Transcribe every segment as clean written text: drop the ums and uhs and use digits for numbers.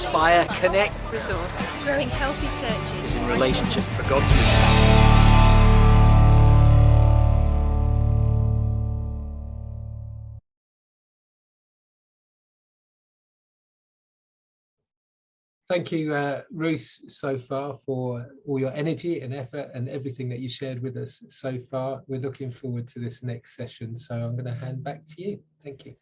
inspire, connect, resource, growing healthy churches is in relationship for God's mission. Thank you, Ruth, so far for all your energy and effort and everything that you shared with us so far. We're looking forward to this next session, so I'm going to hand back to you. Thank you.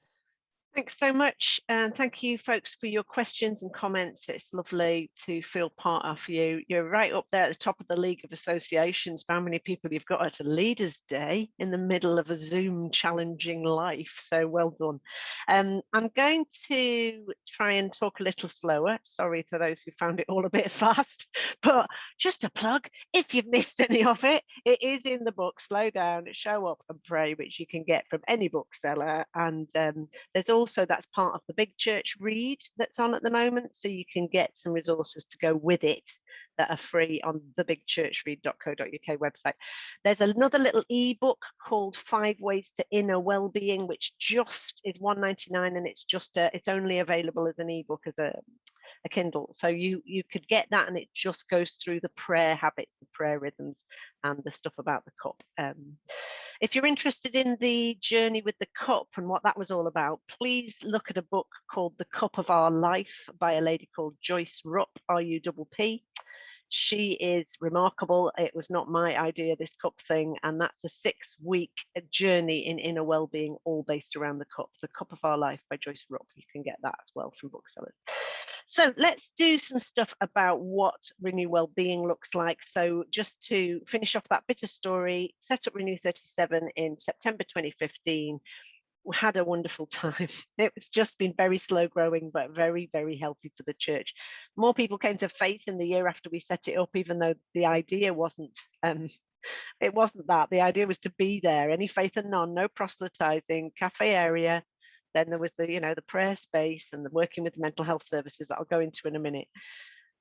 Thanks so much, and thank you folks for your questions and comments. It's lovely to feel part of you. You're right up there at the top of the League of Associations for how many people you've got at a Leaders Day in the middle of a Zoom challenging life, so well done. I'm going to try and talk a little slower. Sorry for those who found it all a bit fast, but just a plug, if you've missed any of it, it is in the book, Slow Down, Show Up and Pray, which you can get from any bookseller, and there's also, that's part of the Big Church Read that's on at the moment, so you can get some resources to go with it that are free on the bigchurchread.co.uk website. There's another little ebook called 5 Ways to Inner Wellbeing, which just is £1.99, and it's only available as an ebook, as a Kindle. So you could get that, and it just goes through the prayer habits, the prayer rhythms, and the stuff about the cup. If you're interested in the journey with the cup and what that was all about, please look at a book called The Cup of Our Life by a lady called Joyce Rupp, R-U-P-P. She is remarkable. It was not my idea, this cup thing, and that's a 6-week journey in inner well-being, all based around the cup. The Cup of Our Life by Joyce Rupp. You can get that as well from booksellers. So let's do some stuff about what Renew Wellbeing looks like. So just to finish off that bit of story, set up Renew 37 in September 2015. We had a wonderful time. It's just been very slow growing, but very, very healthy for the church. More people came to faith in the year after we set it up, even though the idea wasn't, it wasn't that. The idea was to be there, any faith and none, no proselytizing, cafe area. Then there was the prayer space and the working with the mental health services that I'll go into in a minute.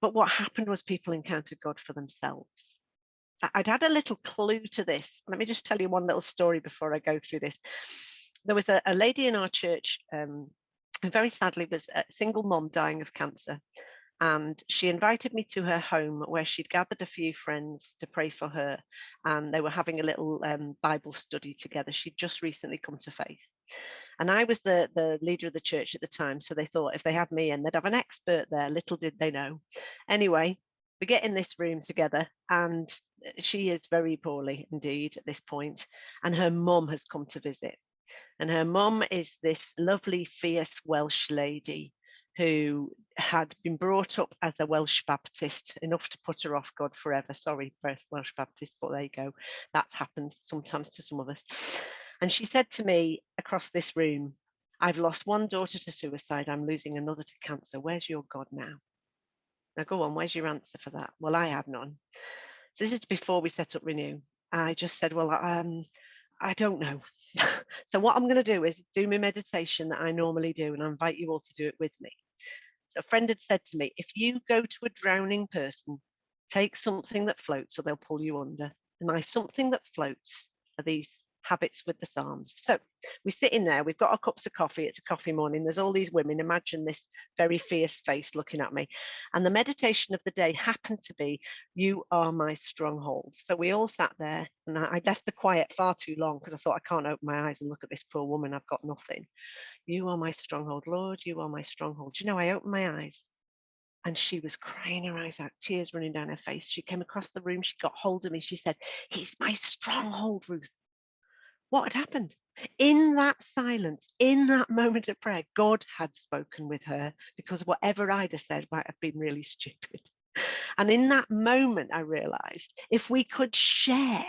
But what happened was people encountered God for themselves. I'd had a little clue to this. Let me just tell you one little story before I go through this. There was a lady in our church who very sadly was a single mom dying of cancer. And she invited me to her home, where she'd gathered a few friends to pray for her. And they were having a little Bible study together. She'd just recently come to faith. And I was the leader of the church at the time. So they thought if they had me in, they'd have an expert there. Little did they know. Anyway, we get in this room together, and she is very poorly indeed at this point. And her mum has come to visit. And her mum is this lovely, fierce Welsh lady who had been brought up as a Welsh Baptist, enough to put her off God forever. Sorry, Welsh Baptist, but there you go. That's happened sometimes to some of us. And she said to me across this room, I've lost one daughter to suicide. I'm losing another to cancer. Where's your God now? Now go on, where's your answer for that? Well, I had none. So this is before we set up Renew. I just said, well, I don't know. So what I'm going to do is do my meditation that I normally do, and I invite you all to do it with me. So a friend had said to me, if you go to a drowning person, take something that floats or they'll pull you under. And my something that floats are these habits with the Psalms. So we sit in there, we've got our cups of coffee, it's a coffee morning, there's all these women, imagine this very fierce face looking at me. And the meditation of the day happened to be, you are my stronghold. So we all sat there, and I left the quiet far too long because I thought, I can't open my eyes and look at this poor woman, I've got nothing. You are my stronghold, Lord, you are my stronghold. Do you know, I opened my eyes and she was crying her eyes out, tears running down her face. She came across the room, she got hold of me, she said, he's my stronghold, Ruth. What had happened? In that silence, in that moment of prayer, God had spoken with her, because whatever I'd have said might have been really stupid. And in that moment, I realized if we could share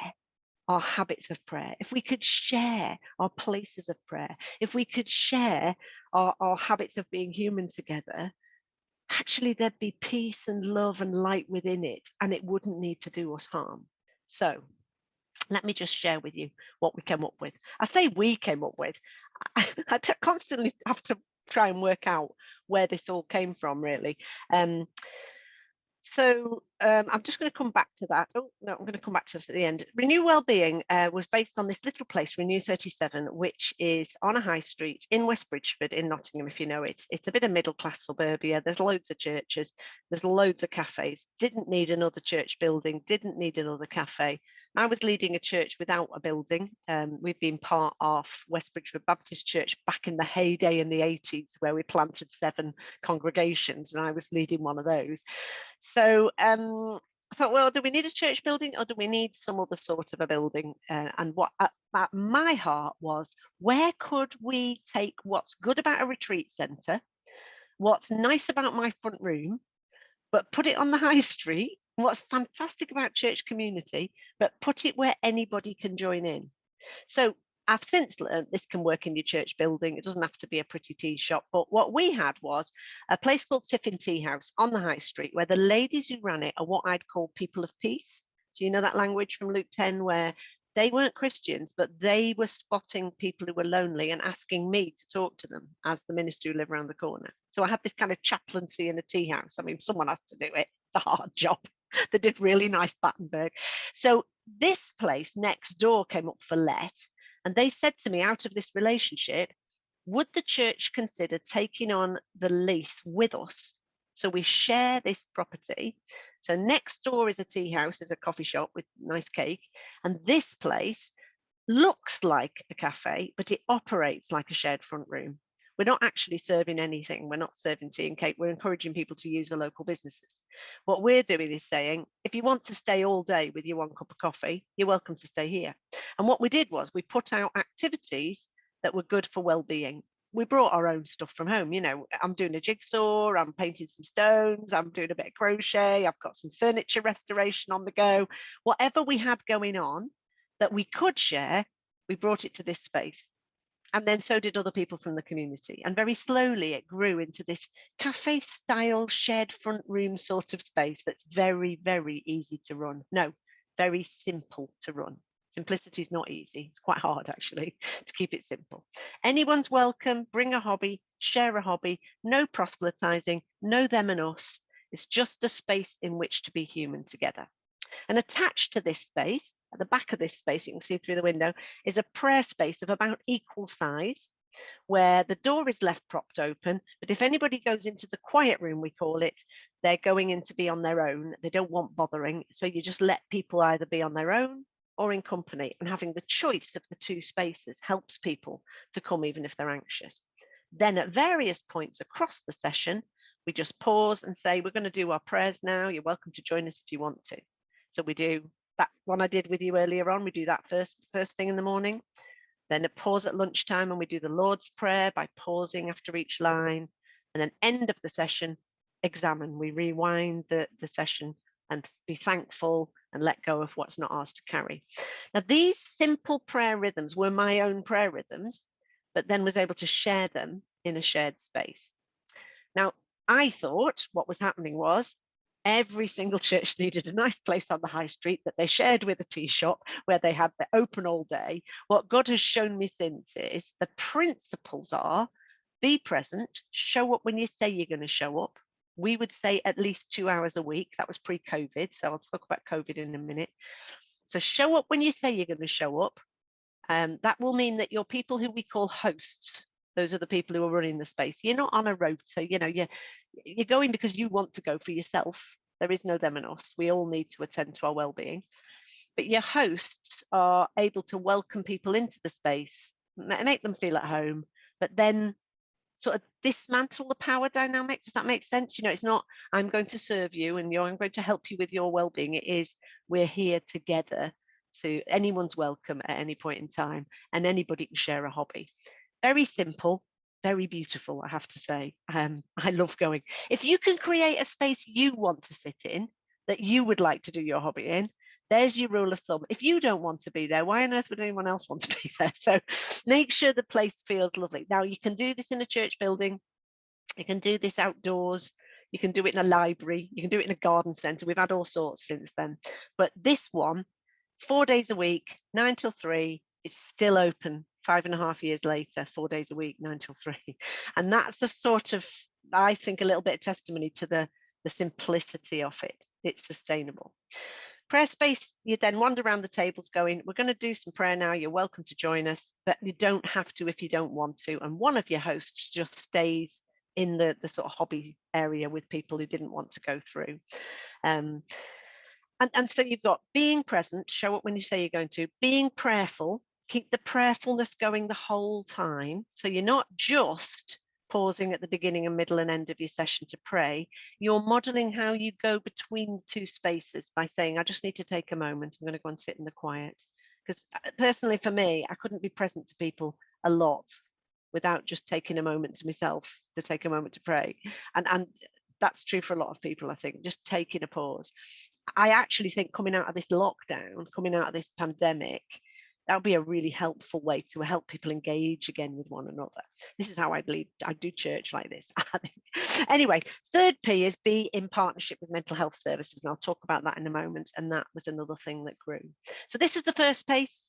our habits of prayer, if we could share our places of prayer, if we could share our habits of being human together, actually there'd be peace and love and light within it, and it wouldn't need to do us harm. So let me just share with you what we came up with. I say we came up with. I constantly have to try and work out where this all came from, really. So I'm just going to come back to that. Oh, no, I'm going to come back to this at the end. Renew Wellbeing was based on this little place, Renew 37, which is on a high street in West Bridgeford in Nottingham, if you know it. It's a bit of middle-class suburbia. There's loads of churches. There's loads of cafes. Didn't need another church building. Didn't need another cafe. I was leading a church without a building. We've been part of West Bridgeford Baptist Church back in the heyday in the 80s, where we planted 7 congregations, and I was leading one of those. So I thought, well, do we need a church building or do we need some other sort of a building? And what at my heart was, where could we take what's good about a retreat centre, what's nice about my front room, but put it on the high street, what's fantastic about church community, but put it where anybody can join in. So I've since learned this can work in your church building. It doesn't have to be a pretty tea shop. But what we had was a place called Tiffin Tea House on the high street, where the ladies who ran it are what I'd call people of peace. So you know that language from Luke 10, where they weren't Christians, but they were spotting people who were lonely and asking me to talk to them as the minister who lived around the corner. So I had this kind of chaplaincy in a tea house. I mean, someone has to do it. It's a hard job. They did really nice Battenberg. So this place next door came up for let. And they said to me, out of this relationship, would the church consider taking on the lease with us? So we share this property. So next door is a tea house, is a coffee shop with nice cake. And this place looks like a cafe, but it operates like a shared front room. We're not actually serving anything. We're not serving tea and cake. We're encouraging people to use the local businesses. What we're doing is saying, if you want to stay all day with your 1 cup of coffee, you're welcome to stay here. And what we did was we put out activities that were good for well-being. We brought our own stuff from home. You know, I'm doing a jigsaw, I'm painting some stones, I'm doing a bit of crochet, I've got some furniture restoration on the go. Whatever we had going on that we could share, we brought it to this space. And then so did other people from the community. And very slowly it grew into this cafe style shared front room sort of space that's very, very easy to run. No, very simple to run. Simplicity is not easy. It's quite hard, actually, to keep it simple. Anyone's welcome. Bring a hobby, share a hobby. No proselytizing, no them and us. It's just a space in which to be human together. And attached to this space, at the back of this space, you can see through the window, is a prayer space of about equal size, where the door is left propped open. But if anybody goes into the quiet room, we call it, they're going in to be on their own. They don't want bothering. So you just let people either be on their own or in company. And having the choice of the 2 spaces helps people to come even if they're anxious. Then at various points across the session, we just pause and say, we're going to do our prayers now. You're welcome to join us if you want to. So we do that one I did with you earlier on. We do that first thing in the morning. Then a pause at lunchtime, and we do the Lord's Prayer by pausing after each line. And then end of the session, examine. We rewind the session and be thankful and let go of what's not ours to carry. Now, these simple prayer rhythms were my own prayer rhythms, but then was able to share them in a shared space. Now, I thought what was happening was every single church needed a nice place on the high street that they shared with a tea shop where they had the open all day. What God has shown me since is the principles are be present, show up when you say you're going to show up. We would say at least 2 hours a week. That was pre-COVID. So I'll talk about COVID in a minute. So show up when you say you're going to show up. That will mean that your people who we call hosts, those are the people who are running the space. You're not on a rota, you know, you're going because you want to go for yourself. There is no them and us. We all need to attend to our well-being. But your hosts are able to welcome people into the space, make them feel at home, but then sort of dismantle the power dynamic. Does that make sense? You know, it's not, I'm going to serve you and I'm going to help you with your well-being. It is, we're here together. To anyone's welcome at any point in time, and anybody can share a hobby. Very simple, very beautiful, I have to say. I love going. If you can create a space you want to sit in, that you would like to do your hobby in, there's your rule of thumb. If you don't want to be there, why on earth would anyone else want to be there? So make sure the place feels lovely. Now, you can do this in a church building. You can do this outdoors. You can do it in a library. You can do it in a garden centre. We've had all sorts since then. But this one, 4 days a week, 9 till 3, it's still open 5.5 years later, 4 days a week, 9 till 3. And that's a sort of, I think, a little bit of testimony to the the simplicity of it. It's sustainable. Prayer space, you then wander around the tables going, we're going to do some prayer now. You're welcome to join us, but you don't have to if you don't want to. And one of your hosts just stays in the sort of hobby area with people who didn't want to go through. And so you've got being present, show up when you say you're going to, being prayerful, keep the prayerfulness going the whole time. So you're not just pausing at the beginning and middle and end of your session to pray. You're modeling how you go between two spaces by saying, I just need to take a moment. I'm going to go and sit in the quiet. Because personally, for me, I couldn't be present to people a lot without just taking a moment to myself to take a moment to pray. And that's true for a lot of people, I think, just taking a pause. I actually think coming out of this lockdown, coming out of this pandemic, that would be a really helpful way to help people engage again with one another. This is how I believe I do church like this. Anyway, third P is be in partnership with mental health services. And I'll talk about that in a moment. And that was another thing that grew. So this is the first piece.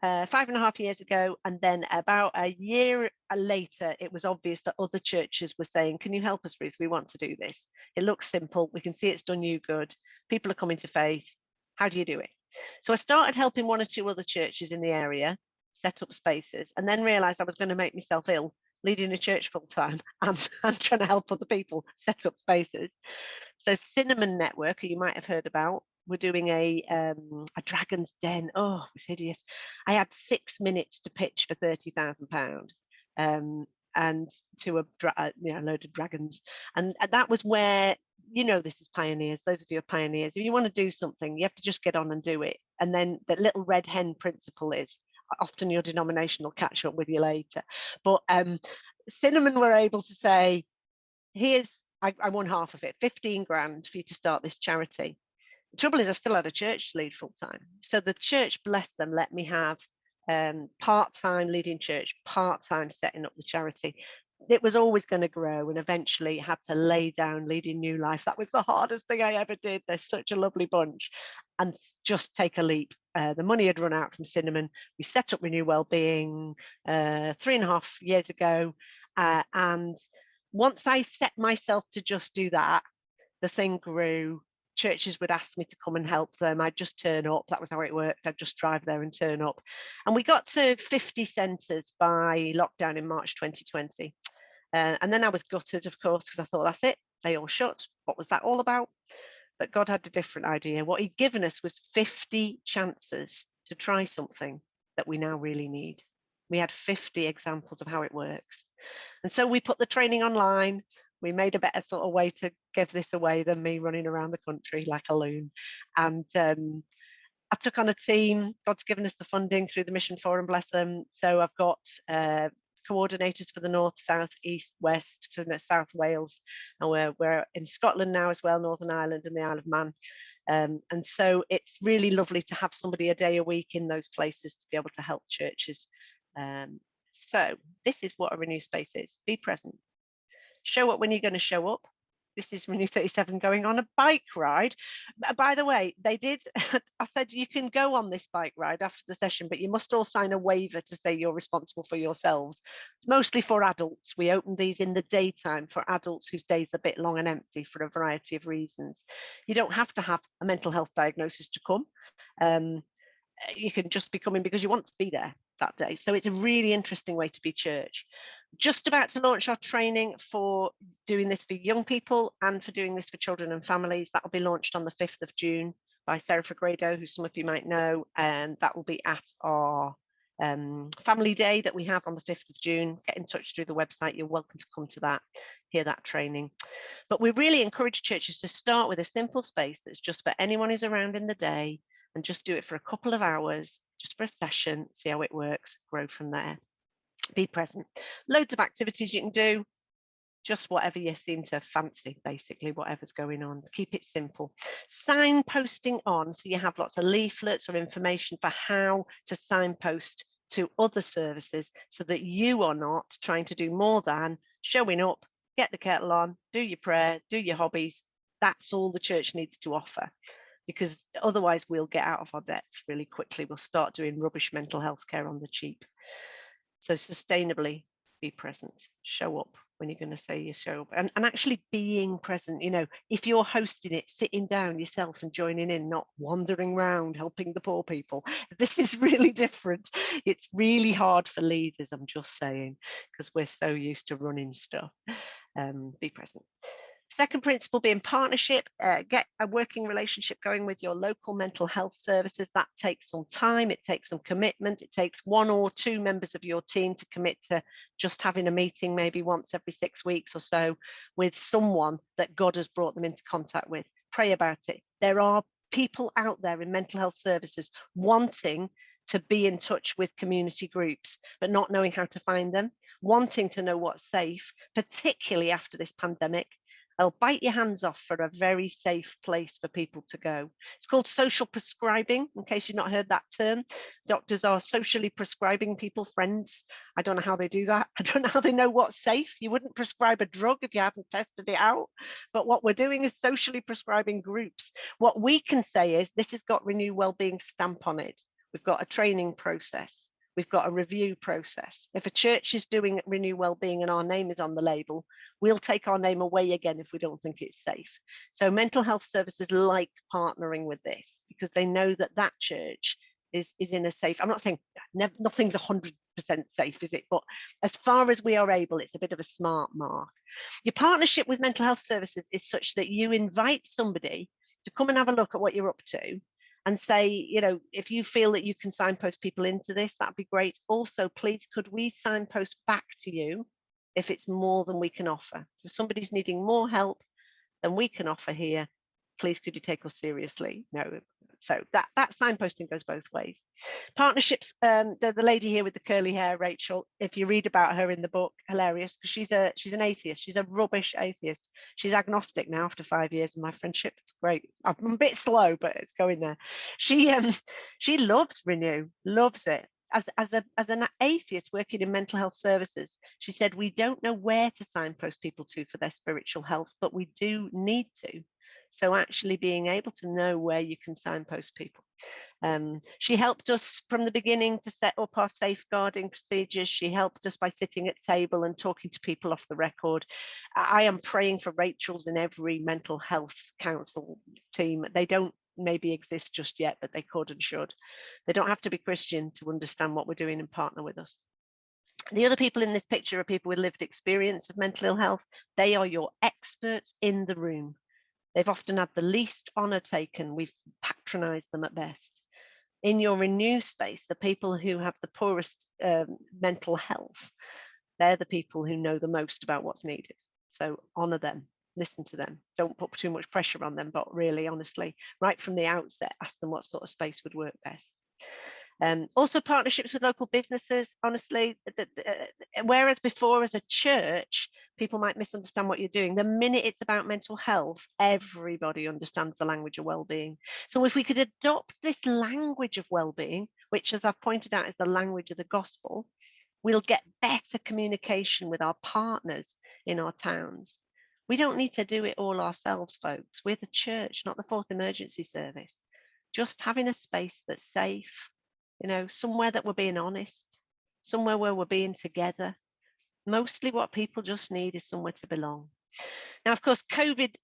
5.5 years ago, and then about a year later, it was obvious that other churches were saying, can you help us, Ruth? We want to do this. It looks simple. We can see it's done you good. People are coming to faith. How do you do it? So I started helping 1 or 2 other churches in the area set up spaces, and then realized I was going to make myself ill leading a church full time and trying to help other people set up spaces. So Cinnamon Network, who you might have heard about, we're doing a dragon's den. Oh, it was hideous. I had 6 minutes to pitch for £30,000 and to a load of dragons. And that was where, this is pioneers. Those of you are pioneers. If you want to do something, you have to just get on and do it. And then the little red hen principle is often your denomination will catch up with you later. But Cinnamon were able to say, I won half of it, 15 grand for you to start this charity. The trouble is I still had a church to lead full time. So the church, bless them, let me have part-time leading church, part-time setting up the charity. It was always going to grow, and eventually had to lay down leading New Life. That was the hardest thing I ever did. They're such a lovely bunch, and just take a leap. The money had run out from Cinnamon. We set up Renew Wellbeing 3.5 years ago. And once I set myself to just do that, the thing grew. Churches would ask me to come and help them. I'd just turn up. That was how it worked. I'd just drive there and turn up. And we got to 50 centres by lockdown in March 2020. And then I was gutted, of course, because I thought, that's it. They all shut. What was that all about? But God had a different idea. What he'd given us was 50 chances to try something that we now really need. We had 50 examples of how it works. And so we put the training online. We made a better sort of way to give this away than me running around the country like a loon. And I took on a team. God's given us the funding through the Mission Forum, bless them. So I've got coordinators for the North, South, East, West, for the South Wales. And we're in Scotland now as well, Northern Ireland and the Isle of Man. And so it's really lovely to have somebody a day a week in those places to be able to help churches. So this is what a Renew space is. Be present. Show up when you're going to show up. This is Renew 37 going on a bike ride. By the way, they did, I said, you can go on this bike ride after the session, but you must all sign a waiver to say you're responsible for yourselves. It's mostly for adults. We open these in the daytime for adults whose days are a bit long and empty for a variety of reasons. You don't have to have a mental health diagnosis to come. You can just be coming because you want to be there that day. So it's a really interesting way to be church. Just about to launch our training for doing this for young people and for doing this for children and families. That will be launched on the 5th of June by Sarah Fagredo, who some of you might know, and that will be at our family day that we have on the 5th of June. Get in touch through the website. You're welcome to come to that, hear that training. But we really encourage churches to start with a simple space that's just for anyone who's around in the day, and just do it for a couple of hours, just for a session, see how it works, grow from there. Be present. Loads of activities you can do, just whatever you seem to fancy, basically, whatever's going on. Keep it simple. Signposting on, so you have lots of leaflets or information for how to signpost to other services so that you are not trying to do more than showing up, get the kettle on, do your prayer, do your hobbies. That's all the church needs to offer, because otherwise we'll get out of our depth really quickly. We'll start doing rubbish mental health care on the cheap. So sustainably be present, show up, when you're going to say you show up, and actually being present. You know, if you're hosting it, sitting down yourself and joining in, not wandering around helping the poor people. This is really different. It's really hard for leaders, I'm just saying, because we're so used to running stuff. Be present. Second principle being partnership. Get a working relationship going with your local mental health services. That takes some time, it takes some commitment. It takes 1 or 2 members of your team to commit to just having a meeting maybe once every 6 weeks or so with someone that God has brought them into contact with. Pray about it. There are people out there in mental health services wanting to be in touch with community groups, but not knowing how to find them, wanting to know what's safe, particularly after this pandemic. They'll bite your hands off for a very safe place for people to go. It's called social prescribing, in case you've not heard that term. Doctors are socially prescribing people, friends. I don't know how they do that. I don't know how they know what's safe. You wouldn't prescribe a drug if you haven't tested it out. But what we're doing is socially prescribing groups. What we can say is this has got Renew Wellbeing stamp on it. We've got a training process. We've got a review process. If a church is doing Renew Wellbeing and our name is on the label, we'll take our name away again if we don't think it's safe. So mental health services like partnering with this because they know that that church is in a safe. I'm not saying nothing's 100% safe, is it? But as far as we are able, it's a bit of a smart mark. Your partnership with mental health services is such that you invite somebody to come and have a look at what you're up to and say, you know, if you feel that you can signpost people into this, that'd be great. Also, please, could we signpost back to you if it's more than we can offer? So if somebody's needing more help than we can offer here, please, could you take us seriously? No. So that signposting goes both ways. Partnerships, the lady here with the curly hair, Rachel, if you read about her in the book, hilarious, because she's an atheist. She's a rubbish atheist. She's agnostic now after 5 years of my friendship. It's great. I'm a bit slow, but it's going there. She loves Renew, loves it. As an atheist working in mental health services, she said, we don't know where to signpost people to for their spiritual health, but we do need to. So actually being able to know where you can signpost people. She helped us from the beginning to set up our safeguarding procedures. She helped us by sitting at table and talking to people off the record. I am praying for Rachel's in every mental health council team. They don't maybe exist just yet, but they could and should. They don't have to be Christian to understand what we're doing and partner with us. The other people in this picture are people with lived experience of mental ill health. They are your experts in the room. They've often had the least honour taken. We've patronised them at best. In your Renew space, the people who have the poorest mental health, they're the people who know the most about what's needed. So honour them, listen to them. Don't put too much pressure on them, but really, honestly, right from the outset, ask them what sort of space would work best. Also partnerships with local businesses, honestly, whereas before as a church, people might misunderstand what you're doing. The minute it's about mental health, everybody understands the language of wellbeing. So if we could adopt this language of wellbeing, which as I've pointed out is the language of the gospel, we'll get better communication with our partners in our towns. We don't need to do it all ourselves, folks. We're the church, not the Fourth Emergency Service. Just having a space that's safe, you know, somewhere that we're being honest, somewhere where we're being together. Mostly what people just need is somewhere to belong. Now, of course, COVID,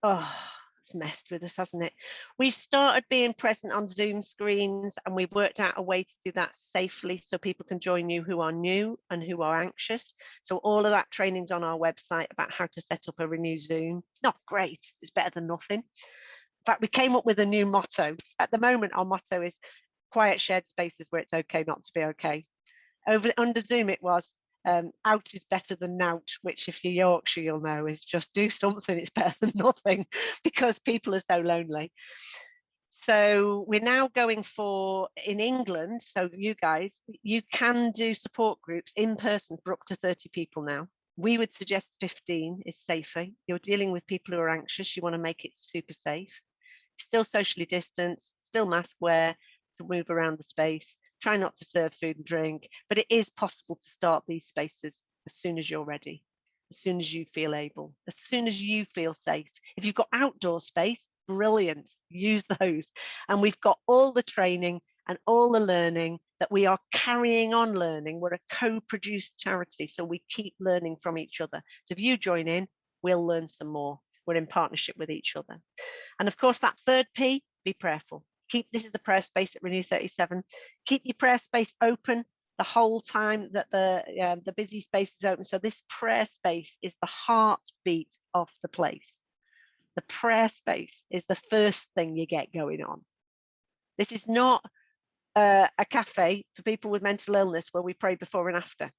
it's messed with us, hasn't it? We've started being present on Zoom screens and we've worked out a way to do that safely so people can join you who are new and who are anxious. So all of that training's on our website about how to set up a Renew Zoom. It's not great, it's better than nothing. In fact, we came up with a new motto. At the moment, our motto is quiet shared spaces where it's okay not to be okay. Under Zoom, it was out is better than nout, which if you're Yorkshire, you'll know is just do something, it's better than nothing, because people are so lonely. So we're now going for, in England, so you guys, you can do support groups in person for up to 30 people now. We would suggest 15 is safer. You're dealing with people who are anxious, you want to make it super safe. Still socially distanced, still mask wear, to move around the space, try not to serve food and drink, but it is possible to start these spaces as soon as you're ready, as soon as you feel able, as soon as you feel safe. If you've got outdoor space, brilliant, use those. And we've got all the training and all the learning that we are carrying on learning. We're a co-produced charity, so we keep learning from each other. So if you join in, we'll learn some more. We're in partnership with each other. And of course, that third P, be prayerful. This is the prayer space at Renew 37. Keep your prayer space open the whole time that the busy space is open. So this prayer space is the heartbeat of the place. The prayer space is the first thing you get going on. This is not a cafe for people with mental illness where we pray before and after.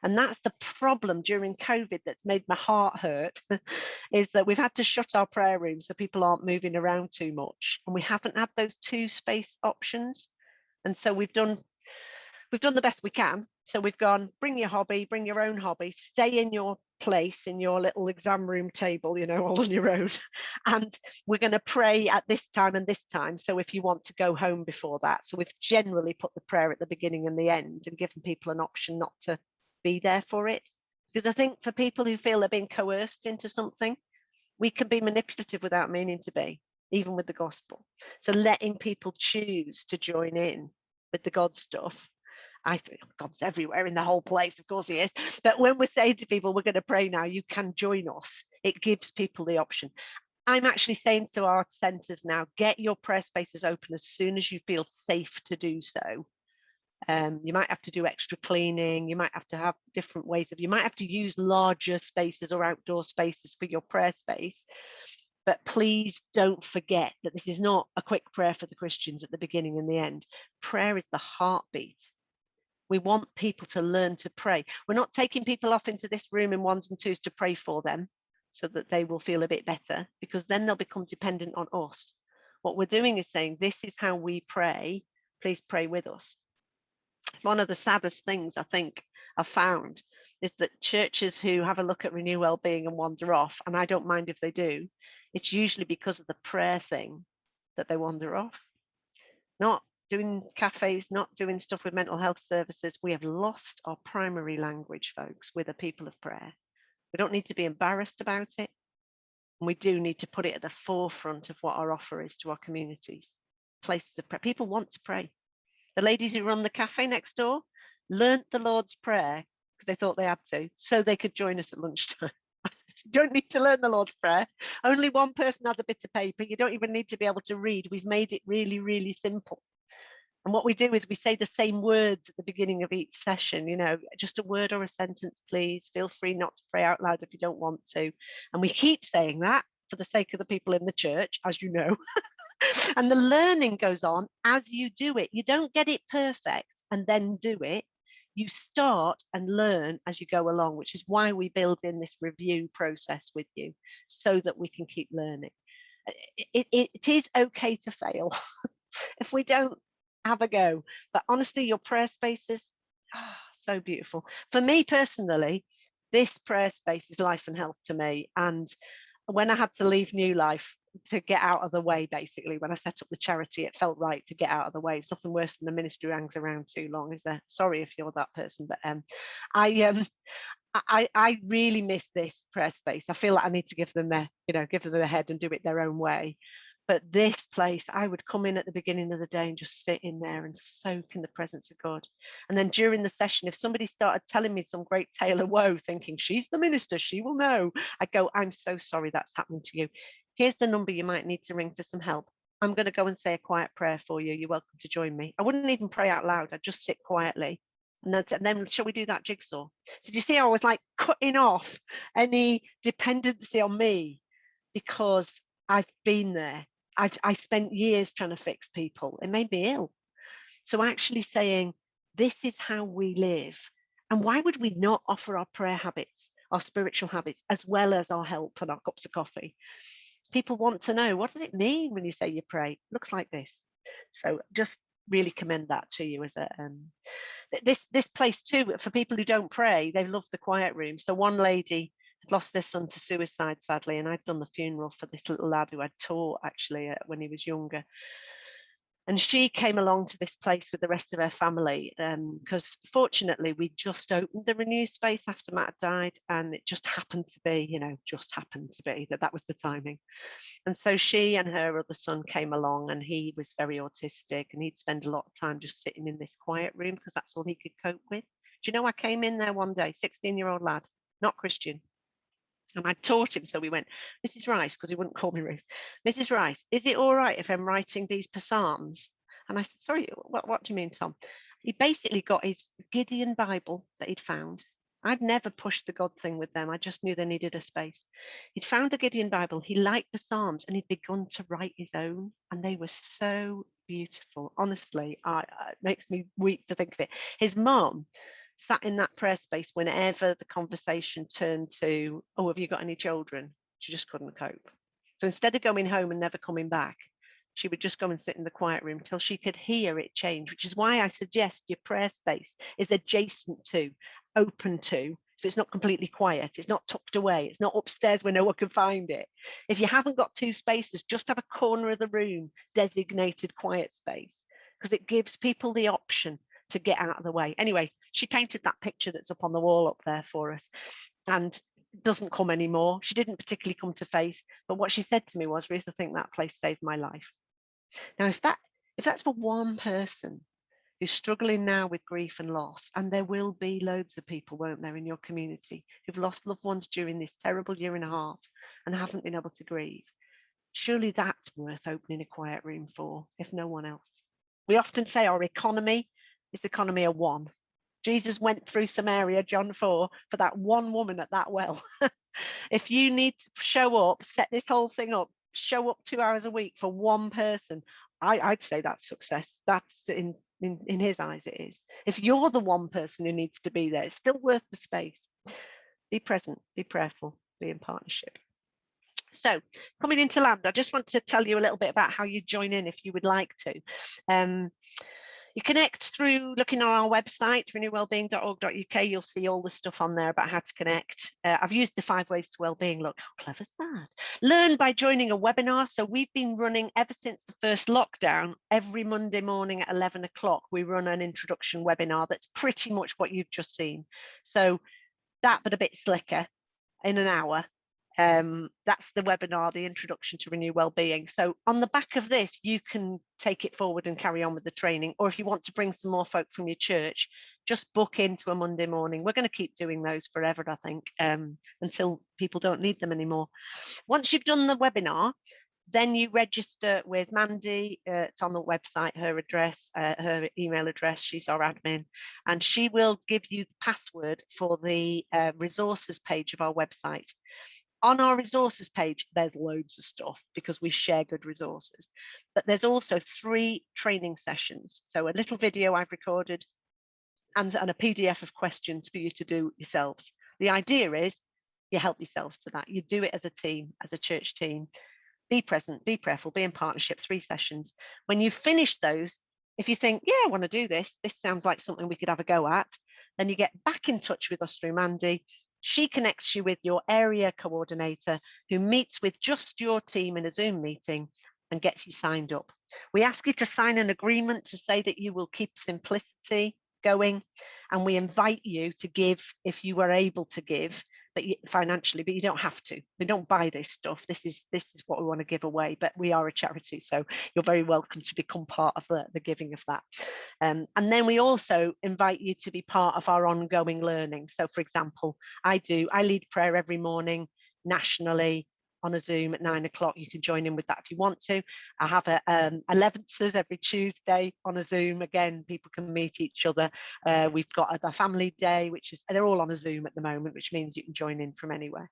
And that's the problem during COVID that's made my heart hurt, is that we've had to shut our prayer rooms so people aren't moving around too much. And we haven't had those 2 space options. And so we've done the best we can. So we've gone, bring your hobby, bring your own hobby, stay in your place, in your little exam room table, you know, all on your own. And we're going to pray at this time and this time. So if you want to go home before that. So we've generally put the prayer at the beginning and the end and given people an option not to be there for it. Because I think for people who feel they're being coerced into something, we can be manipulative without meaning to be, even with the gospel. So letting people choose to join in with the God stuff. I think God's everywhere in the whole place, of course he is. But when we're saying to people, we're going to pray now, you can join us, it gives people the option. I'm actually saying to our centres now, get your prayer spaces open as soon as you feel safe to do so. You might have to do extra cleaning, you might have to have different ways you might have to use larger spaces or outdoor spaces for your prayer space. But please don't forget that this is not a quick prayer for the Christians at the beginning and the end. Prayer is the heartbeat. We want people to learn to pray. We're not taking people off into this room in 1s and 2s to pray for them so that they will feel a bit better, because then they'll become dependent on us. What we're doing is saying, this is how we pray. Please pray with us. One of the saddest things I think I've found is that churches who have a look at Renew Wellbeing and wander off, and I don't mind if they do, it's usually because of the prayer thing that they wander off. Not doing cafes, not doing stuff with mental health services. We have lost our primary language, folks, with a people of prayer. We don't need to be embarrassed about it. And we do need to put it at the forefront of what our offer is to our communities. Places of prayer. People want to pray. The ladies who run the cafe next door learnt the Lord's Prayer because they thought they had to, so they could join us at lunchtime. You don't need to learn the Lord's Prayer. Only one person has a bit of paper. You don't even need to be able to read. We've made it really, really simple. And what we do is we say the same words at the beginning of each session, you know, just a word or a sentence, please. Feel free not to pray out loud if you don't want to. And we keep saying that for the sake of the people in the church, as you know. And the learning goes on as you do it. You don't get it perfect and then do it. You start and learn as you go along, which is why we build in this review process with you so that we can keep learning. It is okay to fail. If we don't, have a go. But honestly, your prayer spaces, so beautiful. For me personally, this prayer space is life and health to me. And when I had to leave New Life to get out of the way, basically, when I set up the charity, it felt right to get out of the way. It's nothing worse than a ministry who hangs around too long, is there? Sorry if you're that person, but I really miss this prayer space. I feel like I need to give them their head and do it their own way. But this place, I would come in at the beginning of the day and just sit in there and soak in the presence of God. And then during the session, if somebody started telling me some great tale of woe, thinking she's the minister, she will know, I'd go, I'm so sorry that's happened to you. Here's the number you might need to ring for some help. I'm going to go and say a quiet prayer for you. You're welcome to join me. I wouldn't even pray out loud. I'd just sit quietly. And then shall we do that jigsaw? So do you see how I was like cutting off any dependency on me, because I've been there. I spent years trying to fix people. It made me ill. So actually saying, this is how we live. And why would we not offer our prayer habits, our spiritual habits, as well as our help and our cups of coffee? People want to know, what does it mean when you say you pray? It looks like this. So just really commend that to you as a this place too, for people who don't pray, they've loved the quiet room. So one lady lost their son to suicide, sadly, and I've done the funeral for this little lad who I'd taught actually when he was younger. And she came along to this place with the rest of her family because fortunately we just opened the Renew space after Matt died, and it just happened to be, that was the timing. And so she and her other son came along, and he was very autistic, and he'd spend a lot of time just sitting in this quiet room because that's all he could cope with. Do you know, I came in there one day, 16-year-old lad, not Christian. And I taught him, so we went, Mrs. Rice, because he wouldn't call me Ruth. Mrs. Rice, is it all right if I'm writing these psalms? And I said, sorry, what do you mean, Tom? He basically got his Gideon Bible that he'd found. I'd never pushed the God thing with them. I just knew they needed a space. He'd found a Gideon Bible. He liked the Psalms, and he'd begun to write his own. And they were so beautiful. Honestly, it makes me weep to think of it. His mum sat in that prayer space whenever the conversation turned to, oh, have you got any children? She just couldn't cope. So instead of going home and never coming back, she would just go and sit in the quiet room till she could hear it change, which is why I suggest your prayer space is adjacent to, open to, so it's not completely quiet, it's not tucked away, it's not upstairs where no one can find it. If you haven't got two spaces, just have a corner of the room designated quiet space, because it gives people the option to get out of the way. Anyway, she painted that picture that's up on the wall up there for us, and doesn't come anymore. She didn't particularly come to faith, but what she said to me was, Ruth, I think that place saved my life. Now, if that's for one person who's struggling now with grief and loss, and there will be loads of people, won't there, in your community who've lost loved ones during this terrible year and a half and haven't been able to grieve, surely that's worth opening a quiet room for, if no one else. We often say our economy is the economy of one. Jesus went through Samaria, John 4, for that one woman at that well. If you need to show up, set this whole thing up, show up 2 hours a week for one person, I'd say that's success. That's in his eyes it is. If you're the one person who needs to be there, it's still worth the space. Be present, be prayerful, be in partnership. So coming into land, I just want to tell you a little bit about how you join in if you would like to. You connect through looking on our website, renewwellbeing.org.uk. You'll see all the stuff on there about how to connect. I've used the 5 ways to wellbeing. Look, how clever is that? Learn by joining a webinar. So we've been running ever since the first lockdown. Every Monday morning at 11 o'clock, we run an introduction webinar that's pretty much what you've just seen. So that, but a bit slicker, in an hour. That's the webinar, the introduction to Renew Wellbeing. So on the back of this, you can take it forward and carry on with the training, or if you want to bring some more folk from your church, just book into a Monday morning. We're going to keep doing those forever, I think, until people don't need them anymore. Once you've done the webinar, then you register with Mandy. It's on the website, her address, her email address. She's our admin, and she will give you the password for the resources page of our website. On our resources page, there's loads of stuff because we share good resources, but there's also 3 training sessions. So a little video I've recorded and a PDF of questions for you to do yourselves. The idea is you help yourselves to that. You do it as a team, as a church team. Be present, be prayerful, be in partnership, 3 sessions. When you finish those, if you think, yeah, I want to do this, this sounds like something we could have a go at, then you get back in touch with us through Mandy. She connects you with your area coordinator who meets with just your team in a Zoom meeting and gets you signed up. We ask you to sign an agreement to say that you will keep simplicity going, and we invite you to give if you are able to give, but financially, but you don't have to. We don't buy this stuff. This is what we want to give away, but we are a charity, so you're very welcome to become part of the giving of that. And then we also invite you to be part of our ongoing learning. So for example, I lead prayer every morning nationally on a Zoom at 9 o'clock. You can join in with that if you want to. I have a 11ths every Tuesday on a Zoom. Again, people can meet each other. We've got a family day, they're all on a Zoom at the moment, which means you can join in from anywhere.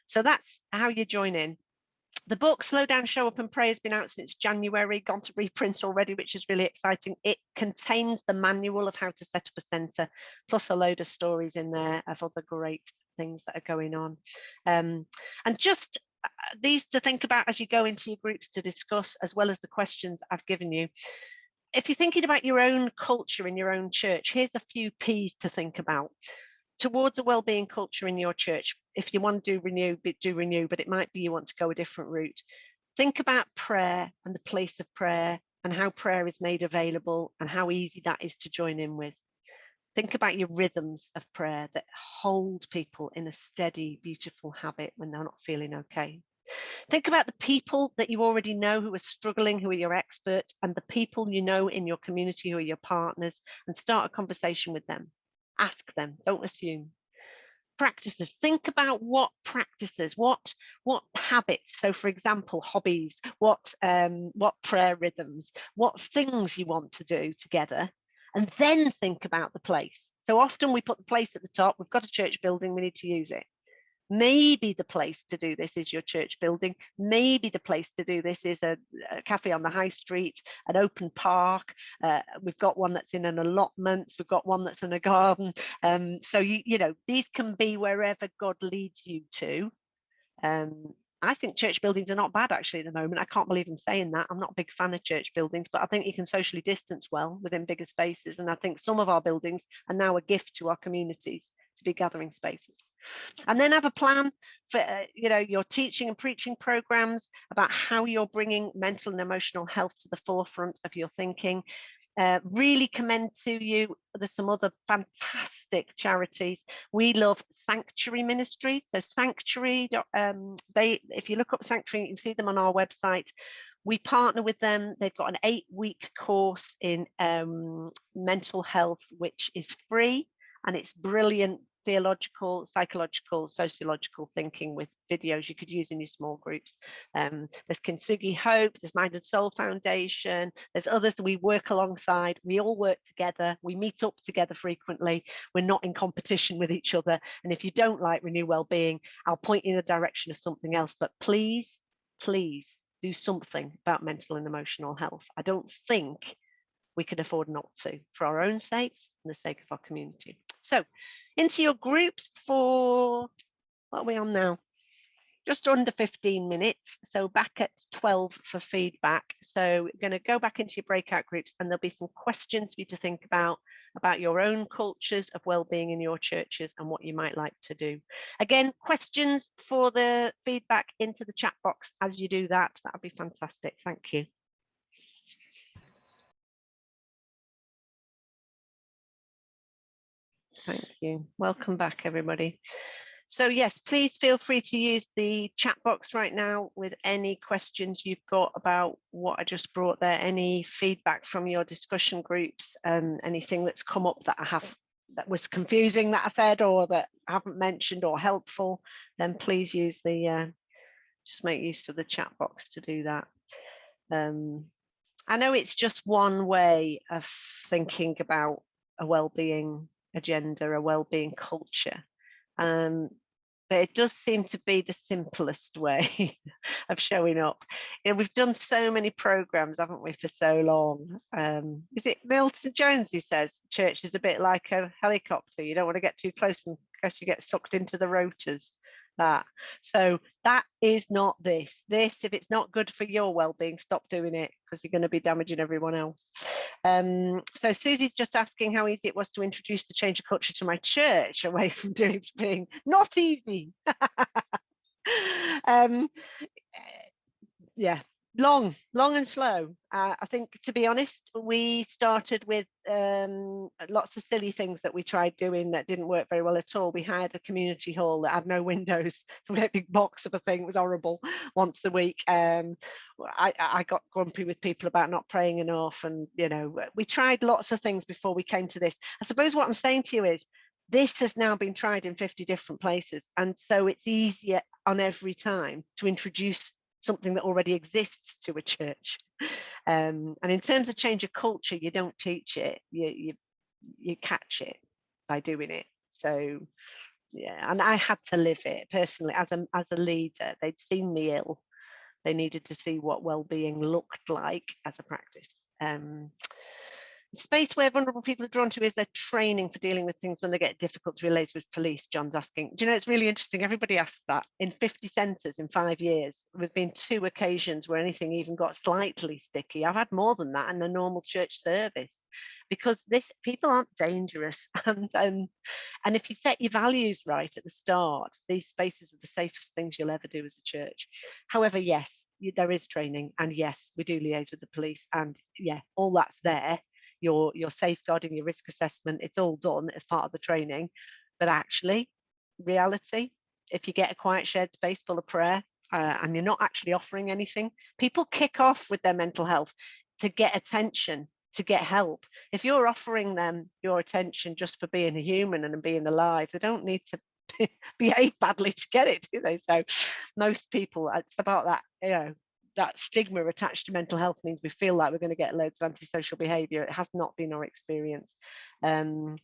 So that's how you join in. The book Slow Down, Show Up and Pray has been out since January, gone to reprint already, which is really exciting. It contains the manual of how to set up a centre, plus a load of stories in there of other great things that are going on. And just these to think about as you go into your groups to discuss, as well as the questions I've given you. If you're thinking about your own culture in your own church, here's a few P's to think about. Towards a wellbeing culture in your church, if you want to do Renew, but it might be you want to go a different route. Think about prayer and the place of prayer and how prayer is made available and how easy that is to join in with. Think about your rhythms of prayer that hold people in a steady, beautiful habit when they're not feeling okay. Think about the people that you already know who are struggling, who are your experts, and the people you know in your community who are your partners, and start a conversation with them. Ask them, don't assume. Practices, think about what practices, what habits. So for example, hobbies, what prayer rhythms, what things you want to do together, and then think about the place. So often we put the place at the top. We've got a church building, we need to use it. Maybe the place to do this is your church building. Maybe the place to do this is a cafe on the high street, an open park. We've got one that's in an allotment. We've got one that's in a garden. So, you know, these can be wherever God leads you to. I think church buildings are not bad actually at the moment. I can't believe I'm saying that. I'm not a big fan of church buildings, but I think you can socially distance well within bigger spaces. And I think some of our buildings are now a gift to our communities to be gathering spaces. And then have a plan for you know, your teaching and preaching programs about how you're bringing mental and emotional health to the forefront of your thinking. Really commend to you, there's some other fantastic charities. We love Sanctuary Ministries. So Sanctuary, if you look up Sanctuary, you can see them on our website. We partner with them. They've got an 8-week course in mental health, which is free, and it's brilliant theological, psychological, sociological thinking with videos you could use in your small groups. There's Kintsugi Hope, there's Mind and Soul Foundation, there's others that we work alongside. We all work together, we meet up together frequently, we're not in competition with each other. And if you don't like Renew Wellbeing, I'll point you in the direction of something else, but please do something about mental and emotional health. I don't think we can afford not to, for our own sakes and the sake of our community. So into your groups for, what are we on now? Just under 15 minutes. So back at 12 for feedback. So we're going to go back into your breakout groups, and there'll be some questions for you to think about your own cultures of wellbeing in your churches and what you might like to do. Again, questions for the feedback into the chat box as you do that. That would be fantastic. Thank you. Thank you. Welcome back, everybody. So yes, please feel free to use the chat box right now with any questions you've got about what I just brought there, any feedback from your discussion groups, anything that's come up that that was confusing that I said or that I haven't mentioned or helpful, then please use the, just make use of the chat box to do that. I know it's just one way of thinking about a wellbeing agenda, a wellbeing culture, but it does seem to be the simplest way of showing up. You know, we've done so many programs, haven't we, for so long. Is it Milton Jones who says church is a bit like a helicopter? You don't want to get too close in case you get sucked into the rotors. So that is not this. If it's not good for your well-being, stop doing it, because you're going to be damaging everyone else. So Susie's just asking how easy it was to introduce the change of culture to my church away from doing to being. Not easy. Yeah, long and slow. I think, to be honest, we started with lots of silly things that we tried doing that didn't work very well at all. We hired a community hall that had no windows, a big box of a thing. It was horrible once a week. I got grumpy with people about not praying enough, and you know, we tried lots of things before we came to this. I suppose what I'm saying to you is this has now been tried in 50 different places, and so it's easier on every time to introduce something that already exists to a church. And in terms of change of culture, you don't teach it, you catch it by doing it. So yeah, and I had to live it personally as a leader. They'd seen me ill, they needed to see what well-being looked like as a practice. Space where vulnerable people are drawn to is their training for dealing with things when they get difficult to relate with police, John's asking. Do you know, it's really interesting. Everybody asks that. In 50 centres in 5 years, there's been 2 occasions where anything even got slightly sticky. I've had more than that in a normal church service, because people aren't dangerous. And if you set your values right at the start, these spaces are the safest things you'll ever do as a church. However, yes, there is training, and yes, we do liaise with the police, and yeah, all that's there. Your safeguarding, your risk assessment, it's all done as part of the training. But actually, reality, if you get a quiet shared space full of prayer, and you're not actually offering anything, people kick off with their mental health to get attention, to get help. If you're offering them your attention just for being a human and being alive, they don't need to behave badly to get it, do they? So most people, it's about that, that stigma attached to mental health means we feel like we're going to get loads of antisocial behaviour. It has not been our experience. Mental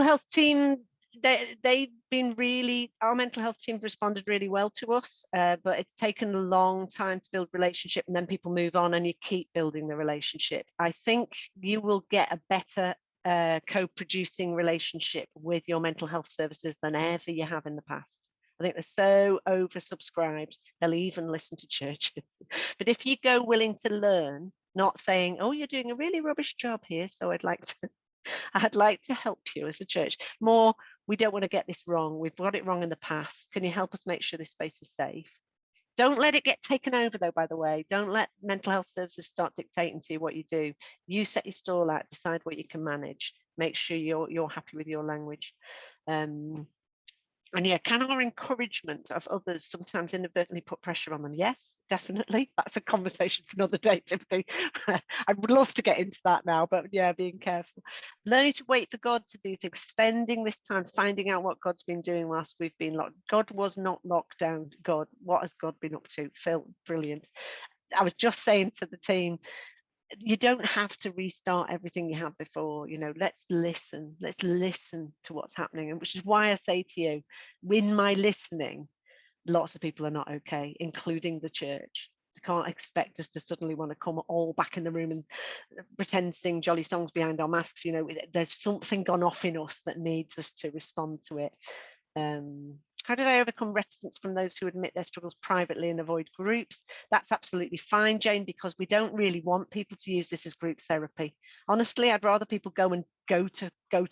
health team, they've been really, our mental health team responded really well to us, but it's taken a long time to build relationship, and then people move on and you keep building the relationship. I think you will get a better co-producing relationship with your mental health services than ever you have in the past. I think they're so oversubscribed, they'll even listen to churches. But if you go willing to learn, not saying, oh, you're doing a really rubbish job here, so I'd like to help you as a church. More, we don't want to get this wrong. We've got it wrong in the past. Can you help us make sure this space is safe? Don't let it get taken over, though, by the way. Don't let mental health services start dictating to you what you do. You set your stall out, decide what you can manage. Make sure you're happy with your language. And yeah, can our encouragement of others sometimes inadvertently put pressure on them? Yes, definitely. That's a conversation for another day, Timothy. I would love to get into that now, but yeah, being careful. Learning to wait for God to do things, spending this time finding out what God's been doing whilst we've been locked. God was not locked down. God, what has God been up to? Phil, brilliant. I was just saying to the team, you don't have to restart everything you had before. Let's listen to what's happening, and which is why I say to you, in my listening, lots of people are not okay, including the church. You can't expect us to suddenly want to come all back in the room and pretend sing jolly songs behind our masks. There's something gone off in us that needs us to respond to it. How did I overcome reticence from those who admit their struggles privately and avoid groups? That's absolutely fine, Jane, because we don't really want people to use this as group therapy. Honestly, I'd rather people go to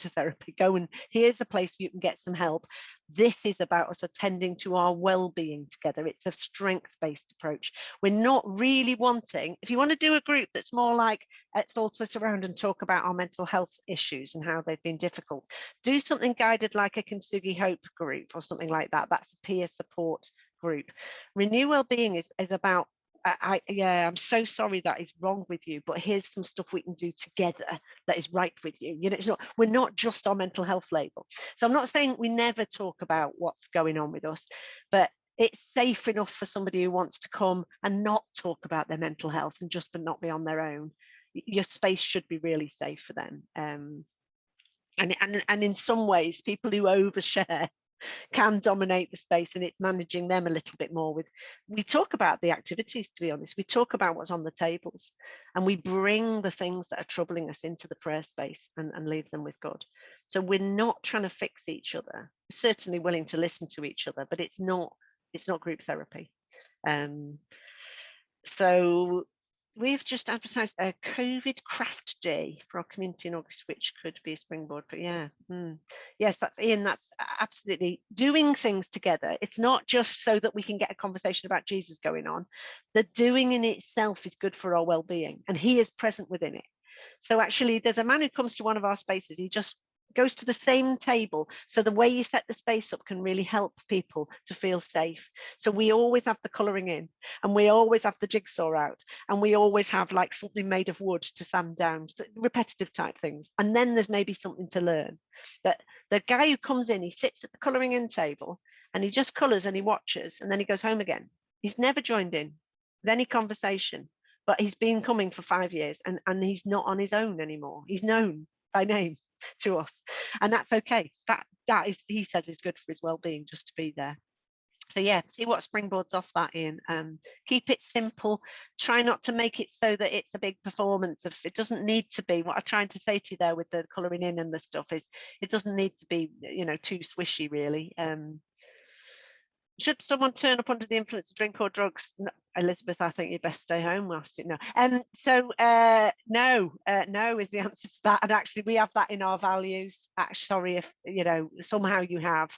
therapy, and here's a place you can get some help. This is about us attending to our well-being together. It's a strength-based approach. We're not really wanting, if you want to do a group that's more like, let's all sit around and talk about our mental health issues and how they've been difficult, do something guided like a Kintsugi Hope group or something like that. That's a peer support group. Renew Wellbeing is about, I'm so sorry that is wrong with you, but here's some stuff we can do together that is right with you. We're not just our mental health label. So I'm not saying we never talk about what's going on with us, but it's safe enough for somebody who wants to come and not talk about their mental health and just but not be on their own. Your space should be really safe for them. And in some ways, people who overshare can dominate the space, and it's managing them a little bit more. We talk about the activities, to be honest. We talk about what's on the tables, and we bring the things that are troubling us into the prayer space and leave them with God. So we're not trying to fix each other. We're certainly willing to listen to each other, but it's not group therapy. So we've just advertised a COVID craft day for our community in August, which could be a springboard. But yes, that's Ian. That's absolutely doing things together. It's not just so that we can get a conversation about Jesus going on. The doing in itself is good for our well-being, and he is present within it. So actually, there's a man who comes to one of our spaces. He just goes to the same table. So the way you set the space up can really help people to feel safe. So we always have the colouring in, and we always have the jigsaw out, and we always have like something made of wood to sand down, repetitive type things. And then there's maybe something to learn. But the guy who comes in, he sits at the colouring in table and he just colours and he watches, and then he goes home again. He's never joined in with any conversation, but he's been coming for 5 years, and he's not on his own anymore. He's known by name to us, and that's okay. That is, he says, is good for his well-being, just to be there. So yeah, see what springboards off that in. Keep it simple. Try not to make it so that it's a big performance. It doesn't need to be. What I'm trying to say to you there with the colouring in and the stuff is, it doesn't need to be, too swishy, really. Should someone turn up under the influence of drink or drugs? No, Elizabeth, I think you best stay home whilst you know. No is the answer to that. And actually, we have that in our values. Sorry if somehow you have.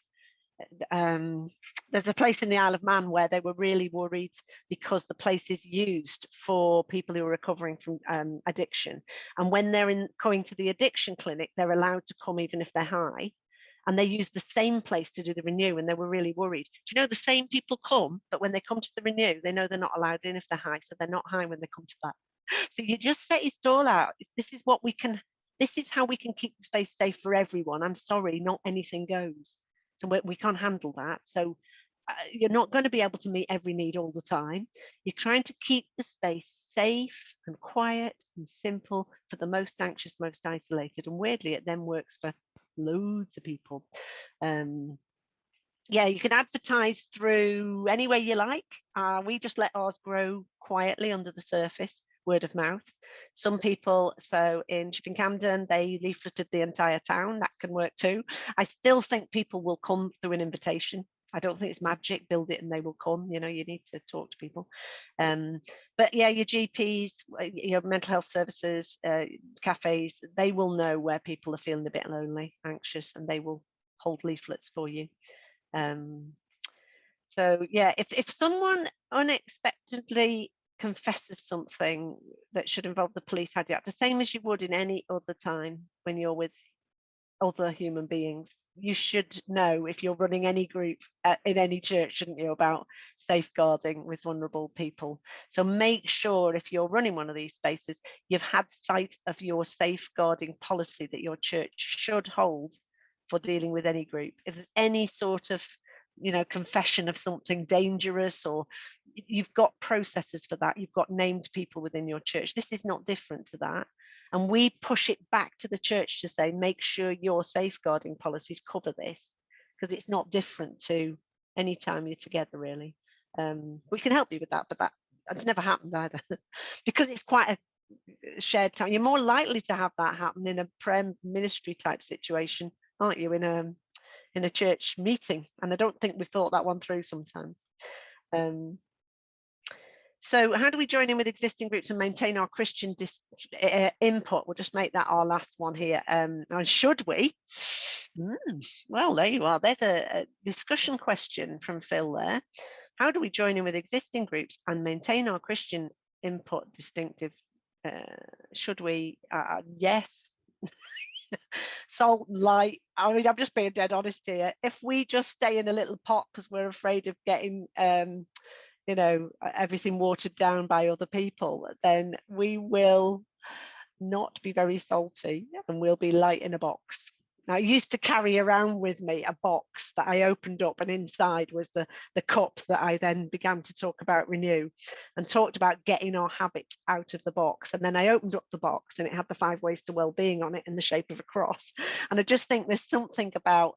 there's a place in the Isle of Man where they were really worried because the place is used for people who are recovering from addiction. And when they're going to the addiction clinic, they're allowed to come even if they're high. And they use the same place to do the Renew, and they were really worried. Do you know the same people come, but when they come to the Renew, they know they're not allowed in if they're high, so they're not high when they come to that. So you just set your stall out. This is what we can, this is how we can keep the space safe for everyone. I'm sorry, not anything goes. So we can't handle that. So you're not going to be able to meet every need all the time. You're trying to keep the space safe and quiet and simple for the most anxious, most isolated. And weirdly, it then works for loads of people. Yeah, you can advertise through any way you like. We just let ours grow quietly under the surface, word of mouth. Some people, so in Chipping Camden, they leafleted the entire town. That can work too. I still think people will come through an invitation. I don't think it's magic, build it and they will come. You know, you need to talk to people. But yeah, your GPs, your mental health services, cafes, they will know where people are feeling a bit lonely, anxious, and they will hold leaflets for you. So yeah, if someone unexpectedly confesses something that should involve the police, had you the same as you would in any other time when you're with other human beings, you should know if you're running any group in any church, shouldn't you, about safeguarding with vulnerable people. So make sure if you're running one of these spaces, you've had sight of your safeguarding policy that your church should hold for dealing with any group. If there's any sort of, you know, confession of something dangerous, or you've got processes for that, you've got named people within your church. This is not different to that. And we push it back to the church to say, make sure your safeguarding policies cover this, because it's not different to any time you're together, really. We can help you with that, but that's never happened either. Because it's quite a shared time. You're more likely to have that happen in a prayer ministry type situation, aren't you, in a church meeting? And I don't think we've thought that one through sometimes. So how do we join in with existing groups and maintain our Christian input? We'll just make that our last one here. And should we? Well, there you are. There's a discussion question from Phil there. How do we join in with existing groups and maintain our Christian input distinctive? Should we? Yes. Salt and light. I mean, I'm just being dead honest here. If we just stay in a little pot because we're afraid of getting you know, everything watered down by other people, then we will not be very salty and we'll be light in a box. Now, I used to carry around with me a box that I opened up, and inside was the cup that I then began to talk about Renew and talked about getting our habits out of the box. And then I opened up the box and it had the 5 ways to well-being on it in the shape of a cross. And I just think there's something about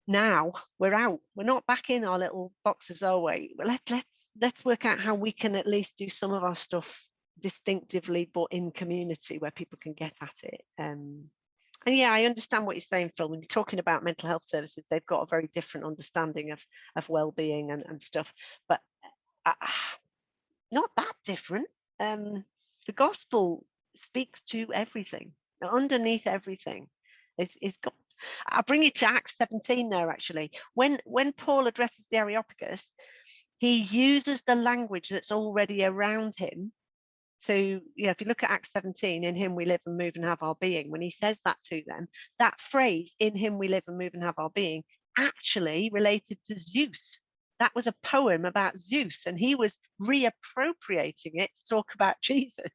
now we're out, we're not back in our little boxes, are we? Let's work out how we can at least do some of our stuff distinctively, but in community where people can get at it. And yeah, I understand what you're saying, Phil. When you're talking about mental health services, they've got a very different understanding of well-being and stuff, but not that different. The gospel speaks to everything. Underneath everything is God. I'll bring you to Acts 17 there, actually. When Paul addresses the Areopagus, he uses the language that's already around him. So, you know, if you look at Acts 17, in him we live and move and have our being, when he says that to them, that phrase, in him we live and move and have our being, actually related to Zeus. That was a poem about Zeus, and he was reappropriating it to talk about Jesus.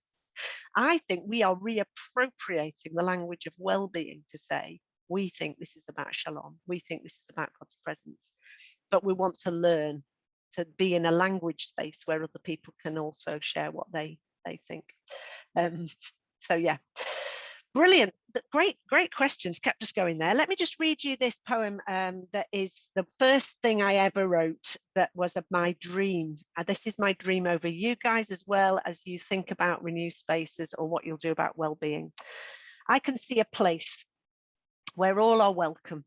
I think we are reappropriating the language of well-being to say, we think this is about shalom. We think this is about God's presence. But we want to learn to be in a language space where other people can also share what they think. So yeah, brilliant. Great questions. Kept us going there. Let me just read you this poem that is the first thing I ever wrote that was my dream. This is my dream over you guys as well as you think about Renew Spaces or what you'll do about well-being. I can see a place where all are welcome,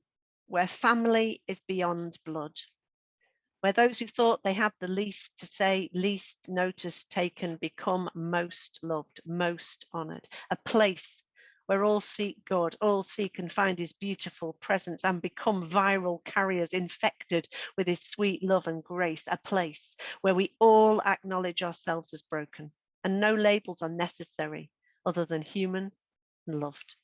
where family is beyond blood, where those who thought they had the least to say, least notice taken, become most loved, most honoured, a place where all seek God, all seek and find his beautiful presence and become viral carriers infected with his sweet love and grace, a place where we all acknowledge ourselves as broken and no labels are necessary other than human and loved,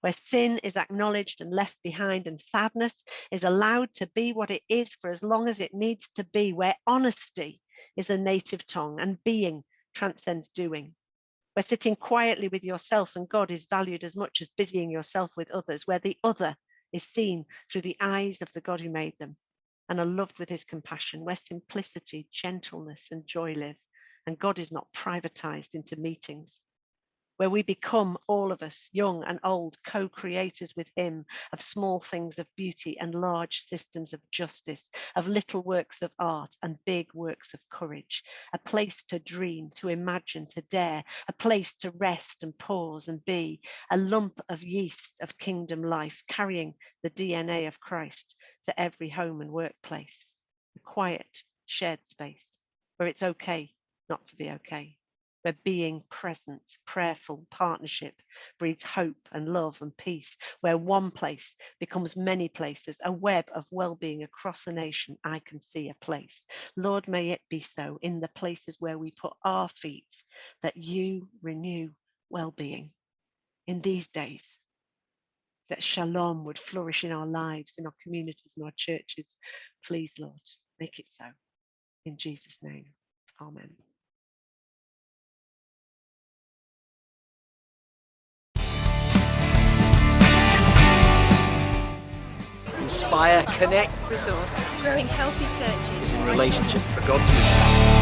where sin is acknowledged and left behind and sadness is allowed to be what it is for as long as it needs to be, where honesty is a native tongue and being transcends doing, where sitting quietly with yourself and God is valued as much as busying yourself with others, where the other is seen through the eyes of the God who made them and are loved with his compassion, where simplicity, gentleness and joy live, and God is not privatized into meetings, where we become, all of us, young and old, co-creators with him of small things of beauty and large systems of justice, of little works of art and big works of courage, a place to dream, to imagine, to dare, a place to rest and pause and be, a lump of yeast of kingdom life, carrying the DNA of Christ to every home and workplace, a quiet, shared space where it's okay not to be okay, where being present, prayerful partnership breeds hope and love and peace, where one place becomes many places, a web of well-being across a nation. I can see a place. Lord, may it be so in the places where we put our feet, that you renew well-being in these days, that shalom would flourish in our lives, in our communities, in our churches. Please, Lord, make it so. In Jesus' name, amen. Inspire, connect Resource. Growing healthy churches. is in relationship for God's mission.